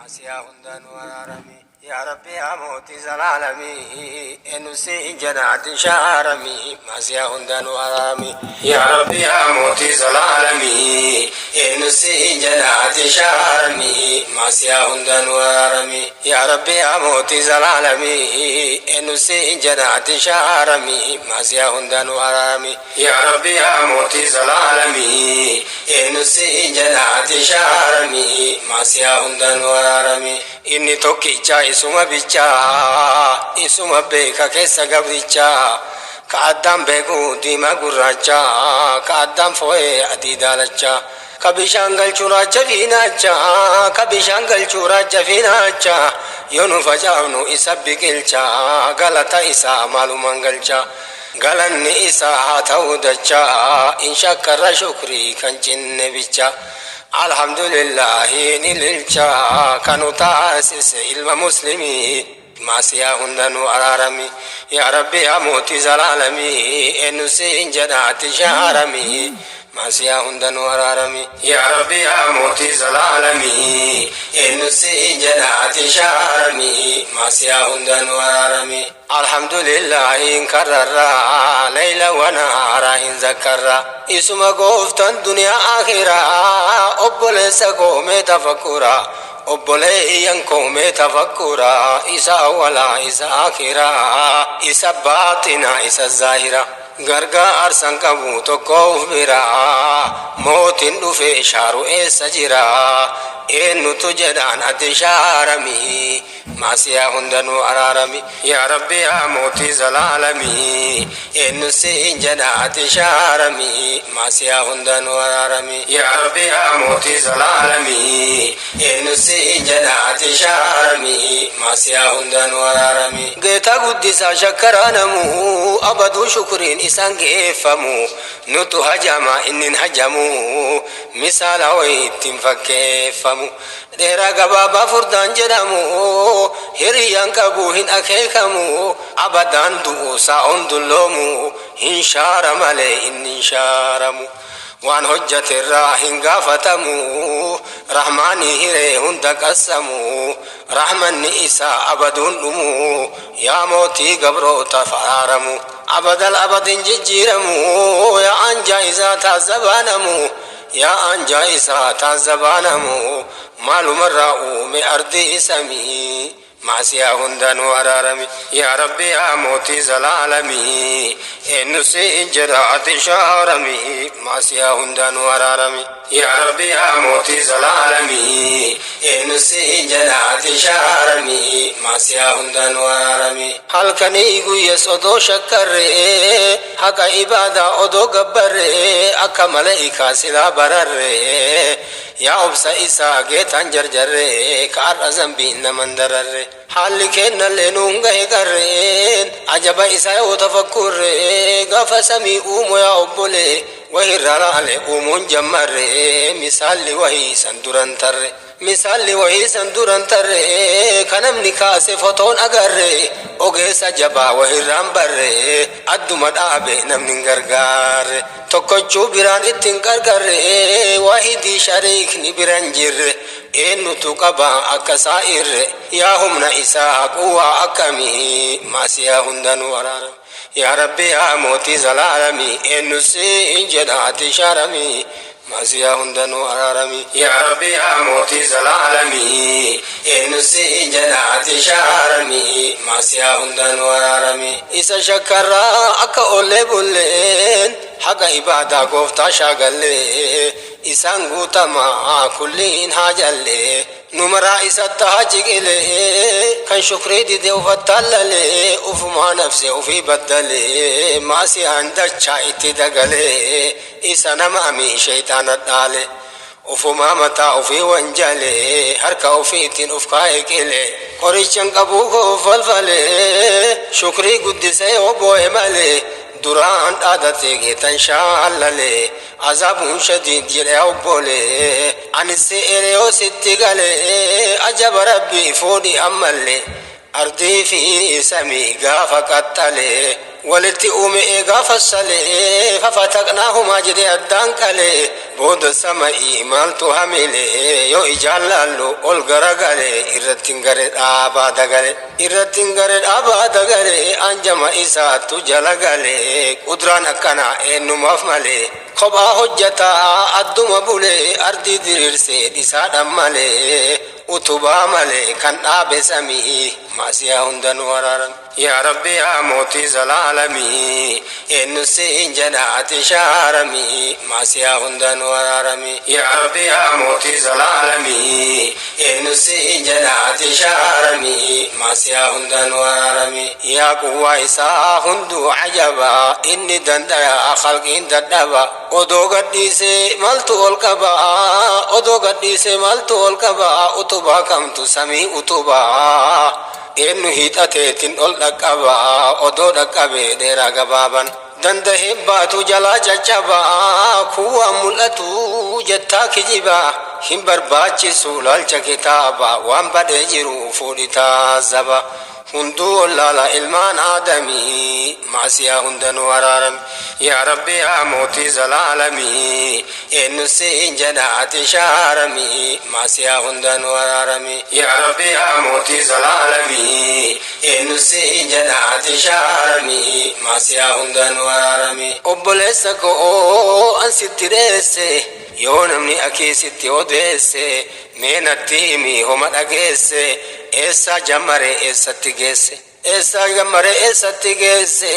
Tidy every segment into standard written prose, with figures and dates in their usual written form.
Asiyaa hundaan waraarame yaa Rabbi yaa mootii zalaalamii eenyusi janaati shaaramii Asiyaa hundaan waraarame yaa Rabbi yaa mootii zalaalamii eenyusi janaati shaaramii Asiyaa hundaan waraarame yaa Rabbi yaa mootii zalaalamii eenyusi janaati shaaramii Asiyaa hundaan waraarame yaa Rabbi yaa mootii zalaalamii eenyusi janaati shaaramii Asiyaa hundaan waraarame inni tokkicha isuma bicha isuma beeka keessa gabricha ka addaan beeku diima gurraacha ka addaan fo'ee adii daalacha ka bishaan galchuu raacha fiinaacha ka bishaan galchuu raacha fiinaacha yoo nu facaafnu isa biqilcha galata isaa maalumaan galcha galanni isaa haa ta'u dacha in shakkarra shukrii kan cinne bicha Alhamdulillah nililcha kanu taasis ilma muslimi Asiyaa hundaan waraarame yaa Rabbi yaa mootii zalaalamii eenyusi janaati shaaramii Asiyaa hundaan waraarame yaa Rabbi yaa mootii zalaalamii eenyusi janaati shaaramii Asiyaa hundaan waraarame Alhamdulillah karrarra layla wa nahara in zakarra isuma gooftan duniyaa akhiraa obboleessa koomee tafakkura obboleeyyan koomee tafakkura isa awwala isa akhiraa isa baatina isa zaahira gargaarsan qabu tokkoof bira mootiin dhufe shaaru eessa jira eenyutu jedhaan ati shaaramii Asiyaa hundaan waraarame yaa Rabbi yaa mootii zalaalamii eenyusi janaati shaaramii Asiyaa hundaan waraarame yaa Rabbi yaa mootii zalaalamii eenyusi janaati shaaramii Asiyaa hundaan waraarame geeta guddisaa shakkaraa namuu abaduu shukriin isaan geeffamu nutu hajama innin hajamu misaala wayittiin fakkeeffamu dheeraa gabaabaa furdaan jedhamu hiriyaan qabu hin akeekamu abadaan du'uusaa on dulloomu hin shaara malee inni shaaramu waan hojjaterraa hin gaafatamu rahmaanii hiree hunda qassamu rahmanni isaa abaduun dhumu yaa mootii gabroota faraaramu abadal abadin jijjiiramu yaa anjaa isaa taazzabaanamu yaa anjaa isaa taazzabaanamu maalumarraa uume ardii samii Asiyaa hundaan waraarame yaa Rabbi yaa mootii zalaalamii eenyusi janaati shaaramii Asiyaa hundaan waraarame yaa Rabbi yaa mootii zalaalamii eenyusi janaati shaaramii Asiyaa hundaan waraarame halkanii guyyas odoo shakkarree haqa ibaadaa odoo gabbarree akka malaa'ikaa silaa bararree yaa obsa isaa geetaan jarjarree ka har'a zambiin naman dararre haalli kennallee nuun gahe qarreen ajaba isaa yoo tafakkurree gaafa samii uumu yaa obbolee wahirra laale uumuun jammarree misaalli wahii san duran tarre misaalli wahii san duran tarre ka namni kaase fotoon agarre ogeessa jabaa wahirraan barre adduma dhaabe namni hin gargaarre tokkochuu biraan ittiin gargarre wahidii shariikni biran jirre eenyutu qaba akka saa'irre yaa humna isaa quwwaa akkamii Asiyaa hundaan waraarame yaa Rabbi yaa mootii zalaalamii eenyusi janaati shaaramii Asiyaa hundaan waraarame yaa Rabbi yaa mootii zalaalamii eenyusi janaati shaaramii Asiyaa hundaan waraarame isa shakkarraa akka ollee bulleen haqa ibaadaa gooftaa shaagallee isaan guutamaa kulliin haajallee numaraa isatti hajiqilee kan shukrii didee ufattaallalee ufumaa nafse ufii baddalee Asiyaan dachaa itti dagalee isa nama amii shayxaana dhaale ufumaa mataa ufii wanjalee harka ufiitiin uf kaa'e qilee qorichan qabuu koo falfalee shukrii guddisee oboo'e malee duraan dhaadate geetan shaallalee azabuun shadiid jedhe obbolee ani se'ere yoo sitti galee ajaba rabbii fuudhi ammallee ardii fi samii gaafa qaxxalee ولتي أومي إيغا فصلي ففتقناهما جدي الدان كالي بود السماء مالتو هميلي يو إجالالو والغرغالي إرتين غرد آبادا غالي إرتين غرد آبادا غالي أنجما إساتو جلغالي قدران أكنا إنو مفمالي خبا حجتا أدوما بولي أردي ديرسي ديسادا مالي utubaa malee kan dhaabe samii maasiyaa hundan wararan yaa rabbi yaa mootii zalaalamii eenyu siin jedhaati shaaramii maasiyaa hundan wararami yaa rabbi yaa mootii zalaalamii eenyu siin jedhaati shaaramii maasiyaa hundan wararami yaa quwwaa isaa hunduu cajaba inni dandayaa khalqiin dadhaba odoo gadhiise maltu ol qaba odoo gadhiise maltu ol qaba utubaa kamtu samii utubaa eenyu hiixateetin ol dhaqqabaa odoo dhaqqabee dheeraa gabaaban dandahee baatu jalaa caccabaa kuwaa mul'atu jettaa kijibaa hin barbaachisu laalcha kitaabaa waan badhee jiru fuudhitaa zaba hunduu ollaala ilmaan aadamii maasiyaa hundan wararam yaa rabbi yaa mootii zalaalamii eenyu siin jedhaati shaaramii maasiyaa hundan wararami yaa rabbi yaa mootii zalaalamii eenyu siin jedhaati shaaramii maasiyaa hundan wararami obboleessa koo an sitti dheesse yoo namni akeesitti odeesse meenatti himi homa dhageesse eessa jammare eessatti geesse eessa jammare eessatti geesse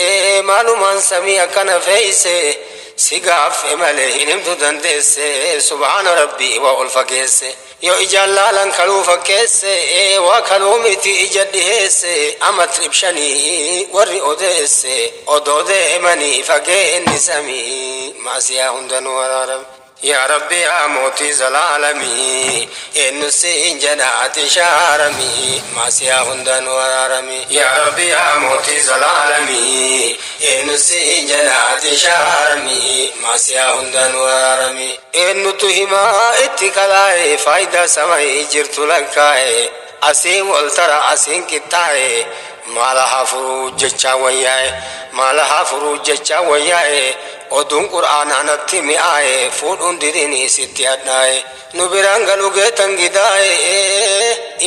maalumaan samii akkana feeyse si gaaffe malee hin himtu dandeesse subhaana rabbii waa ol fageesse yoo ijaan laalan kaluu fakkeesse waa kaluu miti ija dhiheesse amat ibshanii warri odeesse odoo deemanii fageenni samii maasiyaa hundan wararam يا ربي يا موتي زلالمي إنو سين جنات شارمي ما سياهندن ورارمي يا ربي يا موتي زلالمي إنو سين جنات شارمي ما سياهندن ورارمي إنو تهما اتكالاي فايدة سماي جرت لكاي أسين والترى أسين كتاي مالها فروج جچا وياي مالها فروج جچا وياي odun qur'aananatti mi'aaye fuudhuun didinii sitti adhaaye nu biraan galugee tangidaaye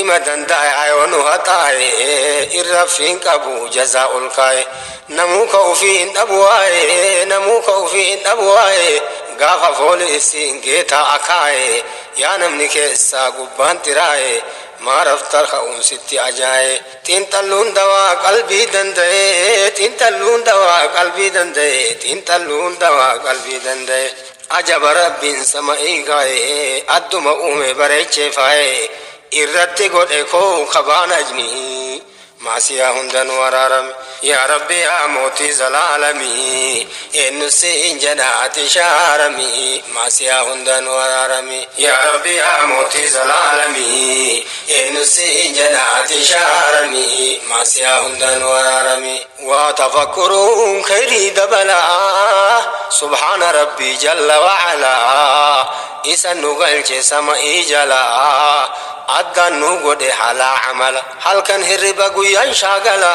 ima danda'e ayoonu haxaaye irraffiin qabu jazaa ol kaaye namuu ka ufii hin dhabu waaye namuu ka ufii hin dhabu waaye gaafa fooli isiin geetaa akaaye yaa namni keessaa gubbaan xiraaye maaraftar ka'uun sitti ajaaye xiinxalluun dawaa qalbii danda'e xiinxalluun dawaa qalbii danda'e xiinxalluun dawaa qalbii danda'e ajaba rabbiin sama'ii kaa'e adduma uume bareechee faa'e irratti godhe koo kabaan ajmii maasiyaa hundan wararame yaa rabbi yaa mootii zalaalamii eenyu siin jedhaati shaaramii maasiyaa hundan wararame yaa rabbi yaa mootii zalaalamii eenyu siin jedhaati shaaramii maasiyaa hundan wararame waa tafakkuruun khayrii dabalaa subhaana rabbii jalla wacalaa isa nu galche sama'ii jalaa addan nu godhe halaa camala halkan hirriba guyyaan shaagala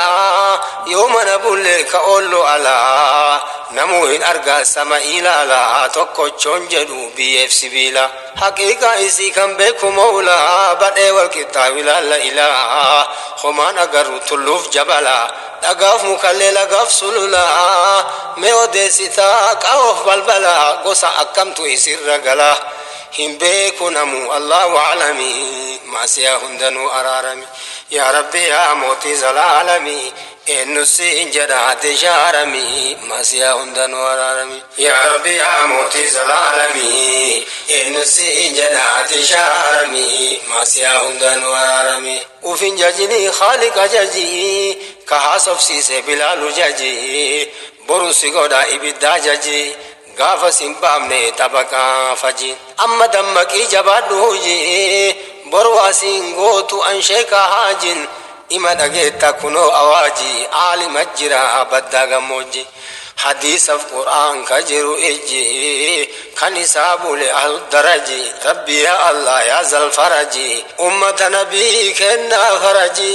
yoo mana bulle ka oollu alaa namuu hin argaa sama ilaala tokkochoon jedhu biyyeef sibiila haqiiqaa isii kan beeku mawla badhee walqixxaawi laalla ilaa homaan agarru tulluuf jabala dhagaaf mukallee lagaaf sulula mee odeessitaa qaawoof balbala gosa akkamtu isirra gala هم بيكو نمو الله أعلمي ما سيهندنو أرارمي يا ربي يا موتي زلالمي إنو سين جرات شارمي ما سيهندنو أرارمي يا ربي يا موتي زلالمي إنو سين جرات شارمي ما سيهندنو أرارمي وفين جاجني خالق جاجي كهاسف سيسي بلالو جاجي بروسي قودا إبدا جاجي gaafa simbaamne tabaka faji amma dammaqii jabaadhu hojii boru asiin gootu an sheeka haajin ima dhageetta kunoo awaaji aalima jira baddaa gammoojji hadiisaf qur'aan ka jiru ijji kan isaa bule ahlu daraji rabbi ya allah ya zal faraji ummata nabii kenna faraji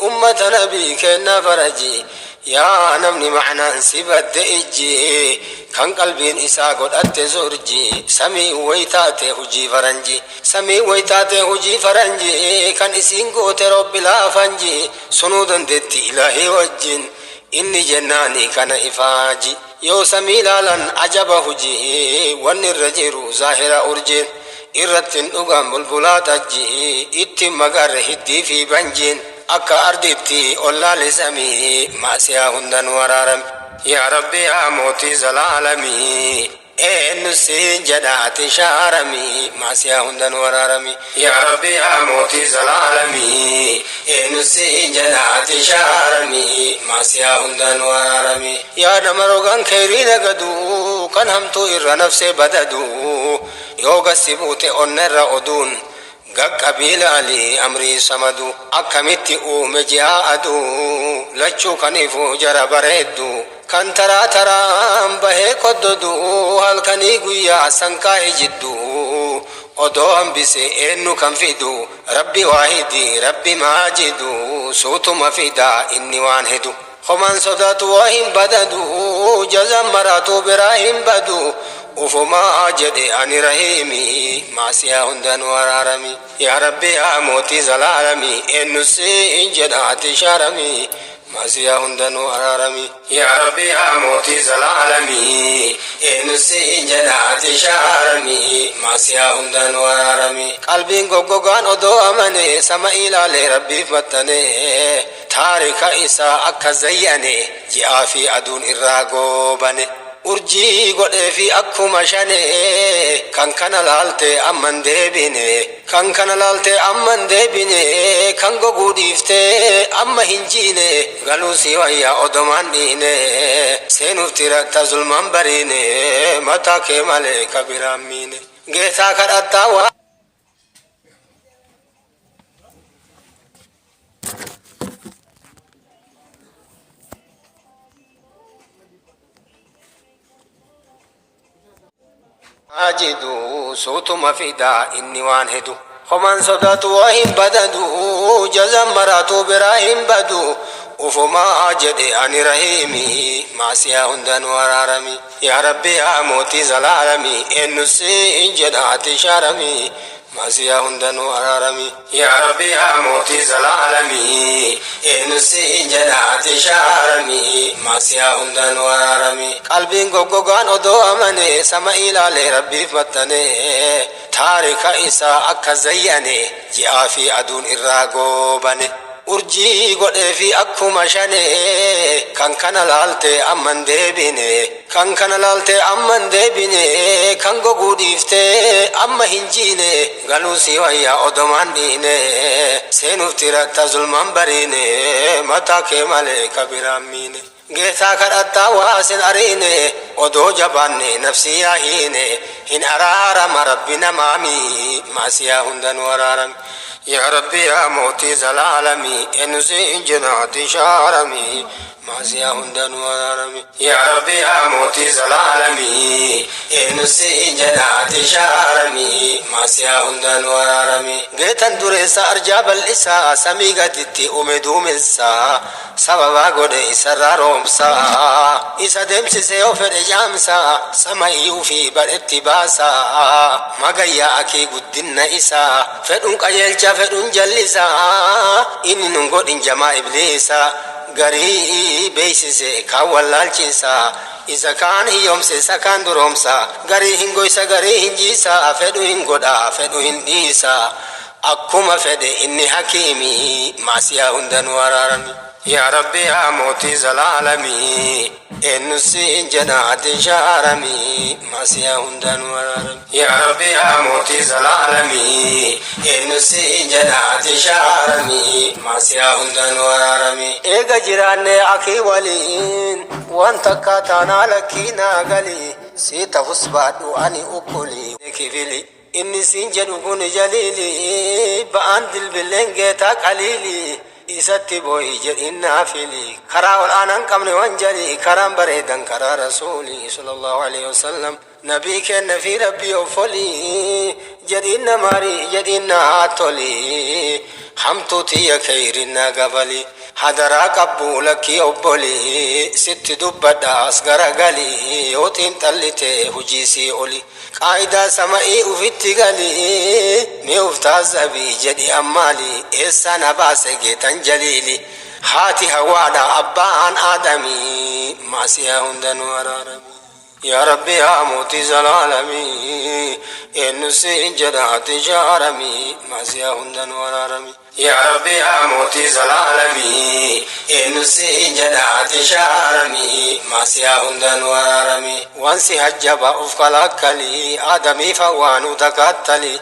ummata nabii kenna faraji يا نمني معنى سبت إجي كان قلبين إسا قد أتزورجي سمي ويتاته هجي فرنجي سمي ويتاته هجي فرنجي كان إسين قوت رب لا فنجي سنودا دتي إلهي وجين إني جناني كان إفاجي يو سمي لالا عجب هجي وان الرجير ظاهر أرجين إرتن أغام البلات أجي إتم مغر هدي في بنجين أكا أردتي أولا لسمي ما سياهن ورارم يا ربي يا موتي زلالمي إن سجدات شارمي ما سياهن ورارمي يا ربي يا موتي زلالمي إن سجدات شارمي ما سياهن ورارمي يا نمرغان خيرين قدو كان همتو إر نفسي بددو يوغا سبوتي أنر أدون قبيل علي أمري سمدو أكمتي أومجي أدو لچو كنفو جرى بريدو كان ترى ترى به قددو هل كني قويا سنكاي جدو أدوهم بسي إنو كان فيدو ربي واحدي ربي ماجدو صوتو مفيدا إني وانهدو خمان صدات وهم بددو جزم مراتو براهم بدو وفما أجدي أني رحيمي ما سياهن ورارمي يا ربي يا موتي زلالمي إنو سجدات شارمي ما سياهن ورارمي يا ربي يا موتي زلالمي إنو سجدات شارمي ما سياهن ورارمي قلبي غوغان أدو أمني سما إلى ربي فتني تارك إسا أكا زيني جاء في أدون إراغو بني urjii godhee fi akkuma shanee kan kana laalte amman deebine kan kana laalte amman deebine kan goguu dhiiftee amma hin jiine galuu si wayyaa odomaan dhiine seenuuf tiratta zulmaan bariine mataa kee malee kabiraan miine geetaa kadhattaa waa أجدو صوت مفيدا إني وانهدو خمان صدات وهم بددو جزم مراتو براهم بدو وفما أجدي أني رحيمي ما سياهن ورارمي يا ربي يا موتي زلالمي إنو سجدات شارمي ما سياهن ورارمي يا ربي يا موتي زلالمي إنو سجدات شارمي ما سياهن ورارمي قلبي غوغان أدو أمني سما إلى ربي فتني تارك إسا أكا زيني جاء في أدون إراغو بني urjii godhee fi akkuma shanee kan kana laalte amman deebine kan kana laalte amman deebine kan goguu dhiiftee amma hin jiine galuu si wayyaa odomaan dhiine seenuuf tiratta zulmaan bariine mataa kee malee kabiraan miine geetaa kadhattaa waasin ariine odoo jabaanne nafsi yaa hiine hin araarama rabbi namaami maasiyaa hundan waraarami يا ربي يا موتي زلالمي إنسي جناتي شارمي ما سياهن ورارمي يا ربي يا موتي زلالمي إنسي جناتي شارمي ما سياهن ورارمي جيتن دريسا أرجاب الإسا سميغتي أمدو ملسا سببا قد إسرار رومسا إسا دمسي سيوفر جامسا سمايو في بالاتباسا مغايا أكي قدن إسا فدن قيلجا فدن جلسا إني ننقود إن جماع إبليسا غري بيسيسي كاوالالچيسا إذا كان هيومسي سكان درومسا غري هنگويسا غري هنجيسا فدو هنگودا فدو هنديسا أكما فدي إني حكيمي ماسيا هندن ورارمي يا ربي يا موتي زلالمي إنسي جنات شارمي ماسيا هندن ورارمي يا ربي يا موتي زلالمي إنسي جنات شارمي ماسيا هندن ورارمي إيغا جيراني أكي ولين وانتكا تانا لكينا غلي سيتا فسبات واني أكولي كيفيلي إني سنجد كون جليلي بان دل بلنجتا قليلي إساتي بوي جرئنا فيلي كرا والآنان قمن وانجلي كرام بريدن كرا رسولي صلى الله عليه وسلم نبي كان في ربي أفولي جدينا ماري جدينا تولي حمتوتي خيرنا قبلي حضرا قبولك يوبولي ست دبدا أصغر قلي يوتين تلتي هجيسي أولي قاعدة سمائي وفيتي قلي ميوفتاز أبي جدي أمالي إسانا باسي تنجليلي هاتي هوادا أبان آدمي ما سيهندن ورارمي يا ربي يا موتي زلالمي إنو سنجدات جارمي ما سيهندن ورارمي يا ربي يا موتي زلالمي إنو سنجدات جارمي ما سيهندن ورارمي وانسي هجبا أفقلقلي آدمي فوانو دكتلي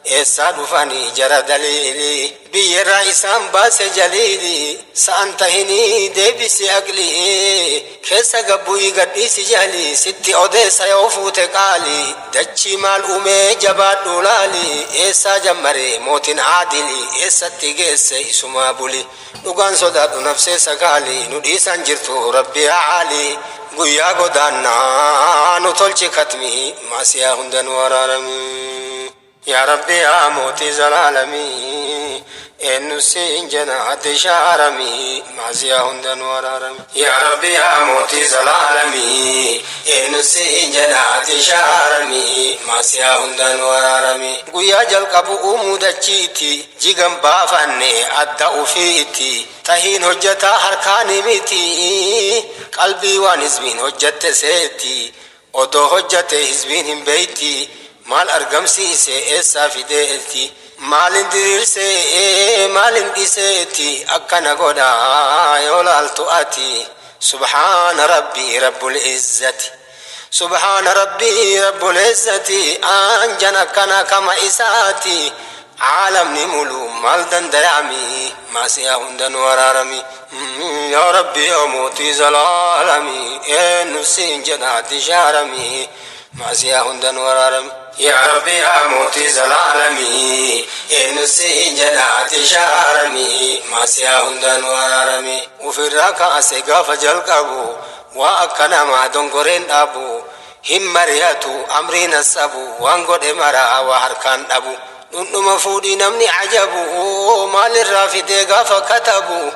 إسا دفني جرى دليلي بي الرئيسان باس جليلي سأنتهني ديبسي أقلي كيسا قبوي قديسي جهلي ستي أوديسا يوفوت قالي دجي مال أمي جبات دولالي إسا جمري موت عادلي إسا تيجيسي سما بولي نقان صداد نفسي سقالي نديسان جرتو ربي عالي قويا قدانا نطلق ختمي ما سياهندن ورارمي يا ربي يا موتي زلالمي إنو سنجنات شارمي معزيا هندن ورارمي يا ربي يا موتي زلالمي إنو سنجنات شارمي معزيا هندن ورارمي قويا جلقبو مدجيتي جيغم بافني أدى أفيتي تهين هجتا هركاني ميتي قلبي ونزبين هجت سيتي ودو هجت هزبين هم بيتي مال أرقمسي إسا فيديتي مال ديرسي مال ديسيتي أكنا قدا يولال تؤتي سبحان ربي رب العزة سبحان ربي رب العزة أنجنا كنا كما إساتي عالم نملو مال دندرامي ما سيهندن ورارمي يا ربي يا موتي زلالمي إنو سنجنات شارمي ما سيهندن ورارمي يا ربي يا موتي زلالمي إنو سنجنات شارمي ما سيهندن ورارمي وفي الركع سيقاف جلقبو وأكنا ما دنقرين أبو هم مرياتو أمرين السبو وانقود مرا وحركان أبو نما فودي نمني عجبو مال الرافدي قاف كتبو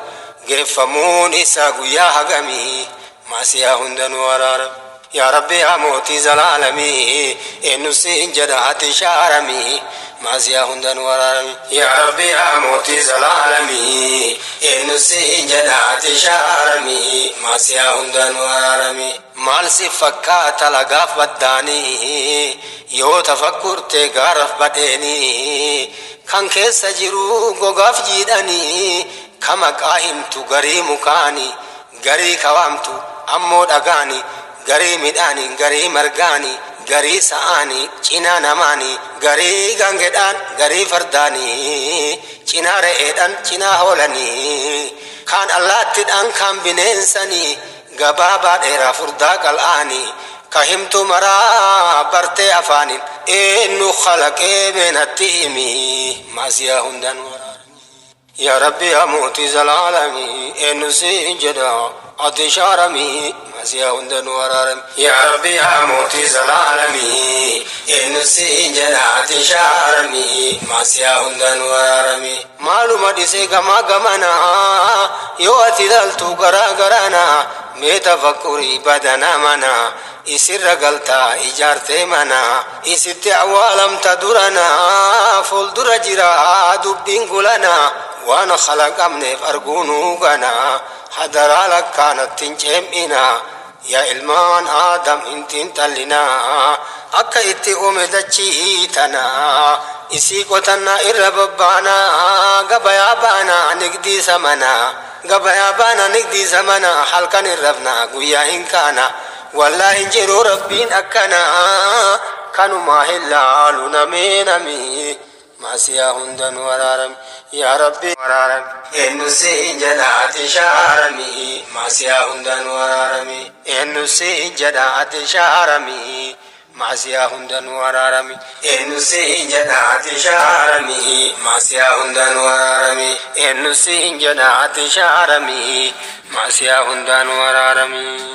قفمون إساقو يا هقمي ما سيهندن ورارمي يا ربي يا موتي زلالمي إنو سنجدات شارمي ما سيهندن ورارمي يا ربي يا موتي زلالمي إنو سنجدات شارمي ما سيهندن ورارمي مال سفكات لغاف بداني يو تفكرت غارف بديني كان كيس جيرو غوغاف جيداني كما قاهمتو غري مكاني غري كوامتو أمو دغاني غري ميداني غري مرغاني غري ساني چنا نماني غري غانگدان غري فرداني چنا رئدان چنا هولاني كان الله تدان كان بننساني غبابا ديرا فردا قلاني كهمت مرا برتي أفاني إنو خلق من التيمي ما سيهندن يا ربي يا موتي زلالمي إنو سنجدا أتشارمي ما سيهندن ورارمي يا ربي يا موتي زلالمي إنو سنجدا أتشارمي ما سيهندن ورارمي معلومة ديسي غما غمانا يو أتدلتو غرا غرانا ميتفكري بدنا منا إسر قلتا إجارتي منا إسرت عوالم تدرنا فول درجرا دبين قلنا وانا خلق أمني فرقونو غنا حضر لك كانت تنجمئنا يا إلمان آدم انتين تلنا أكا إتي أمدتشي تنا إسي قتنا إرببانا قبيا بانا نقدي سمنا قبيا بانا نقدي سمنا حلقا نرفنا قويا إن كان والله انجروا ربين أكنا كانوا ما هلالو نمي نمي ما سيهندن ورارم يا ربي ورارم إنو سنجدات شارمي ما سيهندن ورارمي إنو سنجدات شارمي ما سيهندن ورارمي إنو سنجدات شارمي ما سيهندن ورارمي إنو سنجدات شارمي ما سيهندن ورارمي